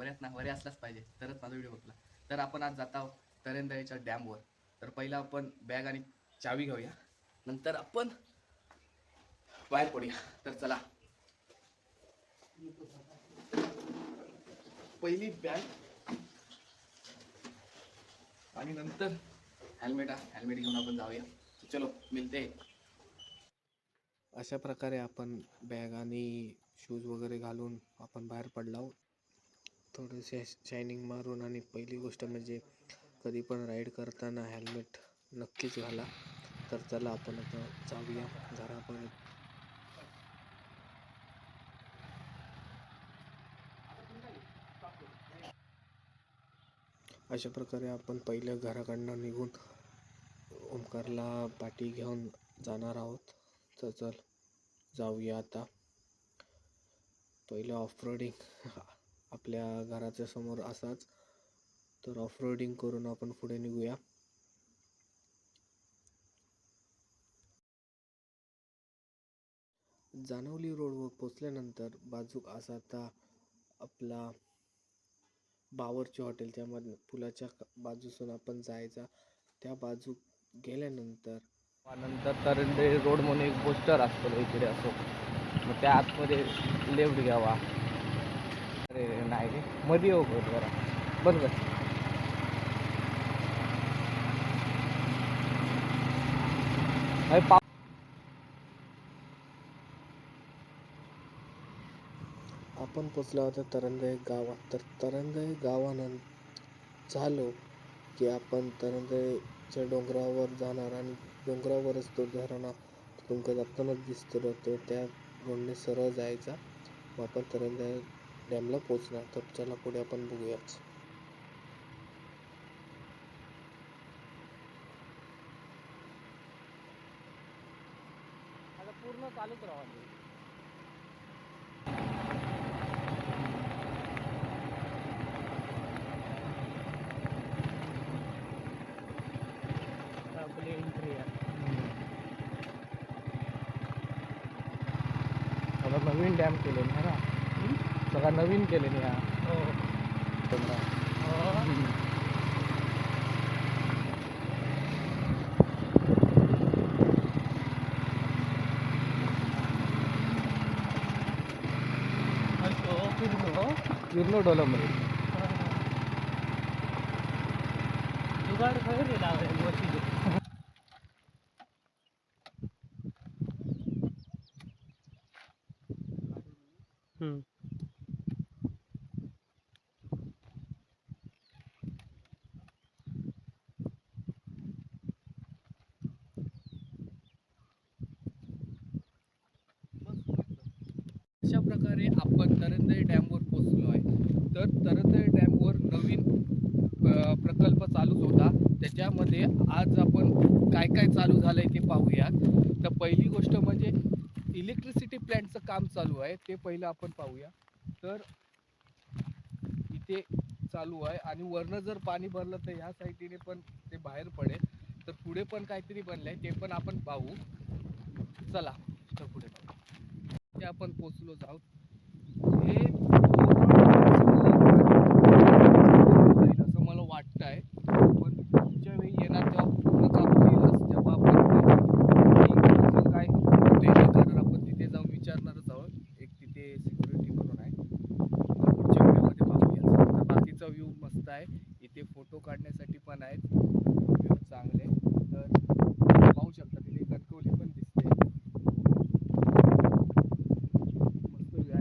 वऱ्यात ना वरे असलाच पाहिजे तरच माझा व्हिडिओ बघला. तर आपण आज जात आहोत तरेंदळीच्या डॅमवर. तर पहिला आपण बॅग आणि चावी घेऊया, नंतर आपण बाहेर पडूया. तर चला, पहिली बॅग आणि नंतर हेल्मेट घेऊन आपण जाऊया. चलो मिलते. अशा प्रकारे आपण बॅग आणि शूज वगैरे घालून आपण बाहेर पडलो. थोडेसे शायनिंग मारून, आणि पहिली गोष्ट म्हणजे कधी पण राईड करताना हेल्मेट नक्कीच घाला. तर चला आपण आता जाऊया घरापर्यंत. अशा प्रकारे आपण पहिल्या घराकडनं निघून ओमकारला पाठी घेऊन जाणार आहोत. तर चल जाऊया आता. पहिलं ऑफरोडिंग आपल्या घराच्या समोर असाच, तर ऑफरोडिंग करून आपण पुढे निघूया. जानवली रोडवर पोचल्यानंतर बाजूक असा आता आपला बावरची हॉटेल, त्यामध्ये पुलाच्या बाजूसून आपण जायचा. त्या बाजू गेल्यानंतर तरंडे रोड म्हणून एक पोस्टर असतो इकडे असो, मग त्या आतमध्ये लेफ्ट घ्यावा. अरे नाही रे, मध्ये येऊ जरा बरोबर. आपण पोचलो होतो तरंगई गावात. तर तरंगई गावानंतर झालो की आपण तरंगईच्या डोंगरावर जाणार, आणि डोंगरावरच तो धरणा तुमका जातानाच दिसतो. तो त्या रोडने सरळ जायचा, मग आपण तरंगई डॅमला पोचणार. तर चला पुढे आपण बघूयाच. आता पूर्ण चालूच राहा. आपली एंट्री आहे. आता नवीन डॅम केले ना, सगळा नवीन केले ना. हो किरणो डोलमरे जुगाड खरं लावले. अशा प्रकारे आपण तरंदळी डॅमवर पोचलो आहे. तर तरंदळी डॅमवर नवीन प्रकल्प चालूच होता, त्याच्यामध्ये आज आपण काय काय चालू झालंय ते पाहूया. तर पहिली गोष्ट म्हणजे इलेक्ट्रिसिटी प्लॅन्टचं काम चालू आहे, ते पहिलं आपण पाहूया. तर इथे चालू आहे, आणि वरनं जर पाणी भरलं तर ह्या साईडने पण ते बाहेर पडेल. तर पुढे पण काहीतरी बनलंय, ते पण आपण पाहू. चला तर पुढे ते आपण पोचलो आहोत. हे असं मला वाटतं आहे, पण पुढच्या वेळी येणार तेव्हा पूर्ण काम होईलच, तेव्हा आपण काय कारण आपण तिथे जाऊन विचारणारच आहोत. एक तिथे सिक्युरिटी म्हणून आहे, पुढच्या व्हिडिओमध्ये पाहूया. तर बाकीचा व्ह्यू मस्त आहे, इथे फोटो काढण्यासाठी पण आहेत व्ह्यू चांगले. तर पाहू शकता तिथे कणकवली पण दिसते. मस्त view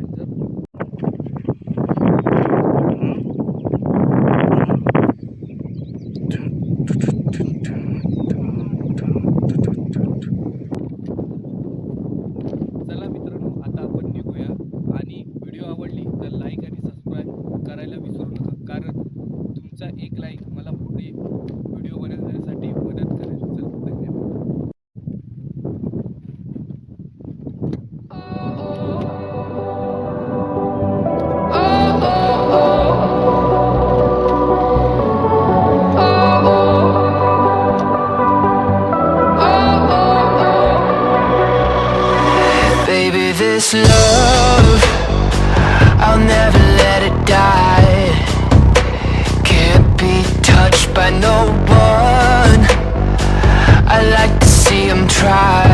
try.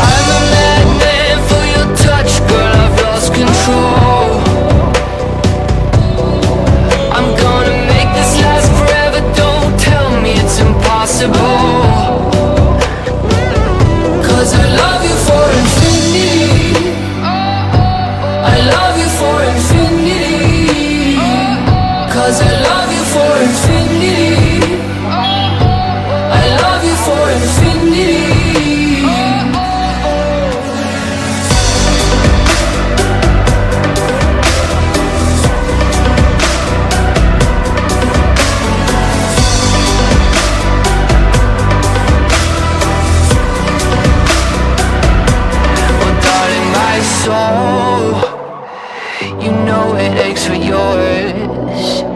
I'm a madman for your touch, girl, I've lost control. I'm gonna make this last forever, don't tell me it's impossible. 'Cause I love you for infinity, I love you for infinity. 'Cause I love you for infinity, I love you for infinity. You know it aches for yours.